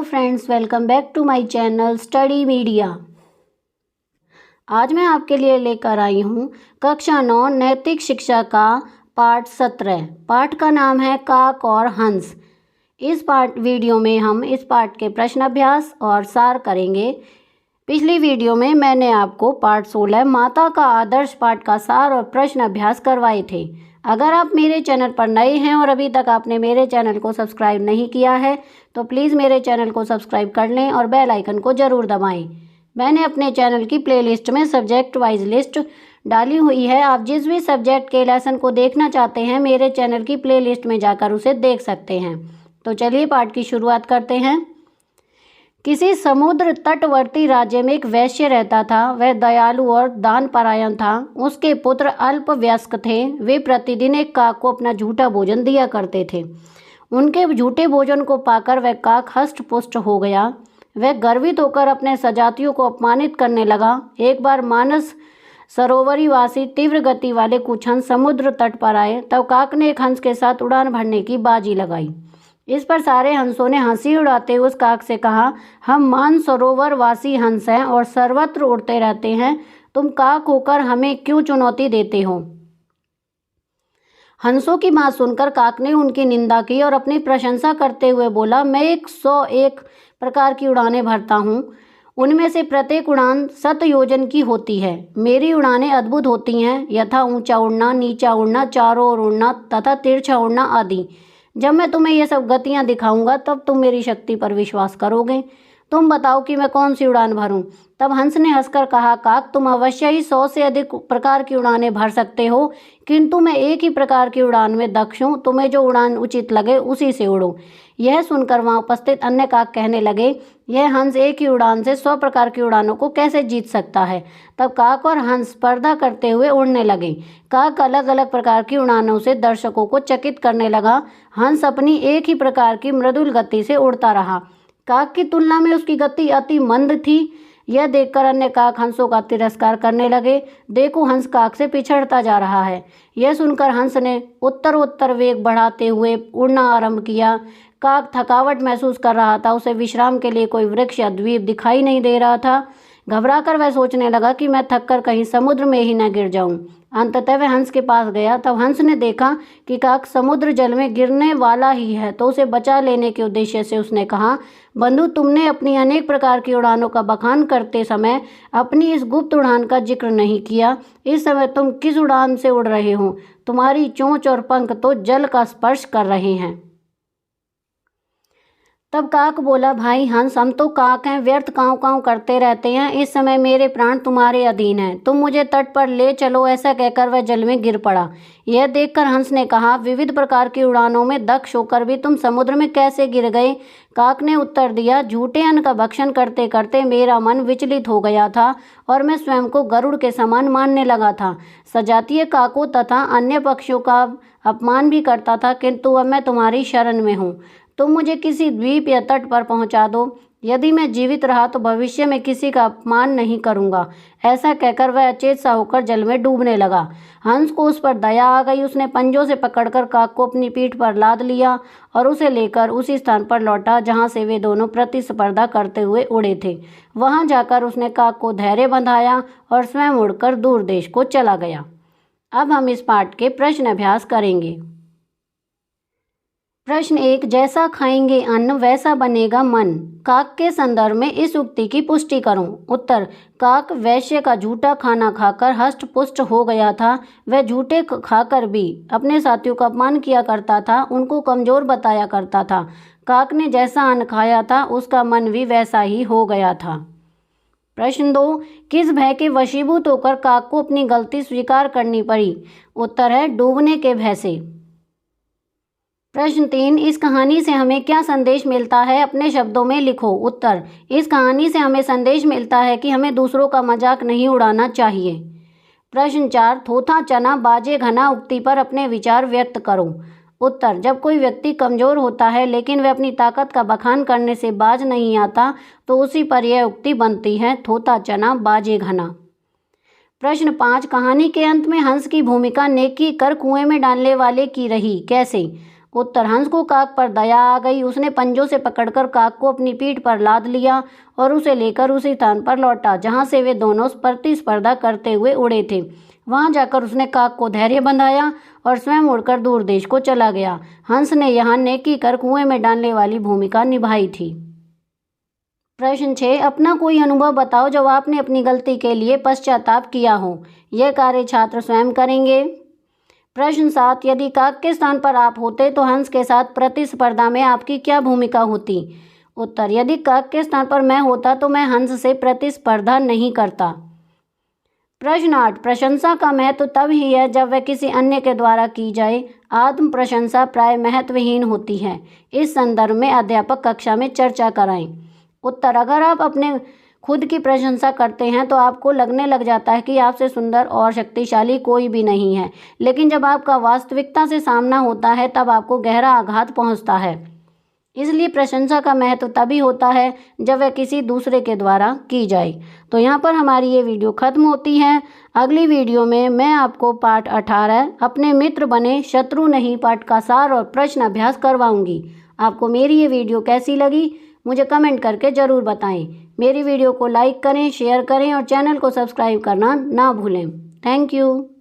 Friends, welcome back to my channel study media. आज मैं आपके लिए लेकर आई हूँ कक्षा 9 नैतिक शिक्षा का पाठ 17। पाठ का नाम है काक और हंस। इस वीडियो में हम इस पाठ के प्रश्न अभ्यास और सार करेंगे। पिछली वीडियो में मैंने आपको पाठ 16 माता का आदर्श पाठ का सार और प्रश्न अभ्यास करवाए थे। अगर आप मेरे चैनल पर नए हैं और अभी तक आपने मेरे चैनल को सब्सक्राइब नहीं किया है तो प्लीज़ मेरे चैनल को सब्सक्राइब कर लें और बेल आइकन को ज़रूर दबाएं। मैंने अपने चैनल की प्लेलिस्ट में सब्जेक्ट वाइज लिस्ट डाली हुई है। आप जिस भी सब्जेक्ट के लेसन को देखना चाहते हैं मेरे चैनल की प्लेलिस्ट में जाकर उसे देख सकते हैं। तो चलिए पाठ की शुरुआत करते हैं। किसी समुद्र तटवर्ती राज्य में एक वैश्य रहता था। वह दयालु और दान परायण था। उसके पुत्र अल्पवयस्क थे। वे प्रतिदिन एक काक को अपना झूठा भोजन दिया करते थे। उनके झूठे भोजन को पाकर वह काक हष्ट पुष्ट हो गया। वह गर्वित होकर अपने सजातियों को अपमानित करने लगा। एक बार मानस सरोवरीवासी तीव्र गति वाले कुछ हंस समुद्र तट पर आए। तब काक ने एक हंस के साथ उड़ान भरने की बाजी लगाई। इस पर सारे हंसों ने हंसी उड़ाते उस काक से कहा, हम मानसरोवर वासी हंस हैं और सर्वत्र उड़ते रहते हैं। तुम काक होकर हमें क्यों चुनौती देते हो? हंसों की बात सुनकर काक ने उनकी निंदा की और अपनी प्रशंसा करते हुए बोला, मैं 101 प्रकार की उड़ानें भरता हूँ। उनमें से प्रत्येक उड़ान 7 योजन की होती है। मेरी उड़ानें अद्भुत होती हैं, यथा ऊंचा उड़ना, नीचा उड़ना, चारों ओर उड़ना तथा तिरछा उड़ना आदि। जब मैं तुम्हें ये सब गतियाँ दिखाऊंगा तब तुम मेरी शक्ति पर विश्वास करोगे। तुम बताओ कि मैं कौन सी उड़ान भरूं? तब हंस ने हंसकर कहा, काक तुम अवश्य ही 100 से अधिक प्रकार की उड़ानें भर सकते हो, किंतु मैं एक ही प्रकार की उड़ान में दक्ष हूँ। तुम्हें जो उड़ान उचित लगे उसी से उड़ो। यह सुनकर वहाँ उपस्थित अन्य काक कहने लगे, यह हंस एक ही उड़ान से 100 प्रकार की उड़ानों को कैसे जीत सकता है? तब काक और हंस स्पर्धा करते हुए उड़ने लगे। काक अलग अलग प्रकार की उड़ानों से दर्शकों को चकित करने लगा। हंस अपनी एक ही प्रकार की मृदुल गति से उड़ता रहा। काक की तुलना में उसकी गति अति मंद थी। यह देखकर अन्य काक हंसों का तिरस्कार करने लगे। देखो, हंस काक से पिछड़ता जा रहा है। यह सुनकर हंस ने उत्तरोत्तर वेग बढ़ाते हुए उड़ना आरंभ किया। काक थकावट महसूस कर रहा था। उसे विश्राम के लिए कोई वृक्ष या द्वीप दिखाई नहीं दे रहा था। घबराकर वह सोचने लगा कि मैं थककर कहीं समुद्र में ही न गिर जाऊं। अंततः वह हंस के पास गया। तब हंस ने देखा कि काक समुद्र जल में गिरने वाला ही है, तो उसे बचा लेने के उद्देश्य से उसने कहा, बंधु, तुमने अपनी अनेक प्रकार की उड़ानों का बखान करते समय अपनी इस गुप्त उड़ान का जिक्र नहीं किया। इस समय तुम किस उड़ान से उड़ रहे हो? तुम्हारी चोंच और पंख तो जल का स्पर्श कर रहे हैं। तब काक बोला, भाई हंस, हम तो काक हैं, व्यर्थ काँव काँव करते रहते हैं। इस समय मेरे प्राण तुम्हारे अधीन हैं। तुम मुझे तट पर ले चलो। ऐसा कहकर वह जल में गिर पड़ा। यह देखकर हंस ने कहा, विविध प्रकार की उड़ानों में दक्ष होकर भी तुम समुद्र में कैसे गिर गए? काक ने उत्तर दिया, झूठे अन्न का भक्षण करते करते मेरा मन विचलित हो गया था और मैं स्वयं को गरुड़ के समान मानने लगा था। सजातीय काकों तथा अन्य पक्षियों का अपमान भी करता था, किंतु अब मैं तुम्हारी शरण में हूँ। तुम मुझे किसी द्वीप या तट पर पहुंचा दो। यदि मैं जीवित रहा तो भविष्य में किसी का अपमान नहीं करूंगा। ऐसा कहकर वह अचेत सा होकर जल में डूबने लगा। हंस को उस पर दया आ गई। उसने पंजों से पकड़कर काक को अपनी पीठ पर लाद लिया और उसे लेकर उसी स्थान पर लौटा जहां से वे दोनों प्रतिस्पर्धा करते हुए उड़े थे। वहां जाकर उसने काक को धैर्य बंधाया और स्वयं उड़कर दूर देश को चला गया। अब हम इस पाठ के प्रश्न अभ्यास करेंगे। प्रश्न 1, जैसा खाएंगे अन्न वैसा बनेगा मन। काक के संदर्भ में इस उक्ति की पुष्टि करो। उत्तर, काक वैश्य का झूठा खाना खाकर हष्ट पुष्ट हो गया था। वह झूठे खाकर भी अपने साथियों का अपमान किया करता था, उनको कमजोर बताया करता था। काक ने जैसा अन्न खाया था उसका मन भी वैसा ही हो गया था। प्रश्न 2, किस भय के वशीभूत होकर काक को अपनी गलती स्वीकार करनी पड़ी? उत्तर है, डूबने के भय से। प्रश्न 3, इस कहानी से हमें क्या संदेश मिलता है? अपने शब्दों में लिखो। उत्तर, इस कहानी से हमें संदेश मिलता है कि हमें दूसरों का मजाक नहीं उड़ाना चाहिए। प्रश्न 4, थोथा चना बाजे घना उक्ति पर अपने विचार व्यक्त करो। उत्तर, जब कोई व्यक्ति कमजोर होता है लेकिन वह अपनी ताकत का बखान करने से बाज नहीं आता तो उसी पर यह उक्ति बनती है, थोथा चना बाजे घना। प्रश्न 5, कहानी के अंत में हंस की भूमिका नेकी कर कुएं में डालने वाले की रही, कैसे? उत्तर, हंस को काक पर दया आ गई। उसने पंजों से पकड़कर काक को अपनी पीठ पर लाद लिया और उसे लेकर उसी स्थान पर लौटा जहाँ से वे दोनों प्रतिस्पर्धा करते हुए उड़े थे। वहां जाकर उसने काक को धैर्य बंधाया और स्वयं उड़कर दूर देश को चला गया। हंस ने यहाँ नेकी कर कुएं में डालने वाली भूमिका निभाई थी। प्रश्न 6, अपना कोई अनुभव बताओ जब आपने अपनी गलती के लिए पश्चाताप किया हो। यह कार्य छात्र स्वयं करेंगे। प्रश्न 7, यदि काक के स्थान पर आप होते तो हंस के साथ प्रतिस्पर्धा में आपकी क्या भूमिका होती। उत्तर, यदि काक के स्थान पर मैं होता तो मैं हंस से प्रतिस्पर्धा नहीं करता। प्रश्न 8, प्रशंसा का महत्व तब ही है जब वह किसी अन्य के द्वारा की जाए। आत्म प्रशंसा प्राय महत्वहीन होती है। इस संदर्भ में अध्यापक कक्षा में चर्चा कराएं। उत्तर, अगर आप अपने खुद की प्रशंसा करते हैं तो आपको लगने लग जाता है कि आपसे सुंदर और शक्तिशाली कोई भी नहीं है, लेकिन जब आपका वास्तविकता से सामना होता है तब आपको गहरा आघात पहुंचता है। इसलिए प्रशंसा का महत्व तभी होता है जब वह किसी दूसरे के द्वारा की जाए। तो यहाँ पर हमारी ये वीडियो ख़त्म होती है। अगली वीडियो में मैं आपको पाठ 18 अपने मित्र बने शत्रु नहीं पाठ का सार और प्रश्न अभ्यास करवाऊंगी। आपको मेरी ये वीडियो कैसी लगी मुझे कमेंट करके ज़रूर बताएं। मेरी वीडियो को लाइक करें, शेयर करें और चैनल को सब्सक्राइब करना ना भूलें। Thank you.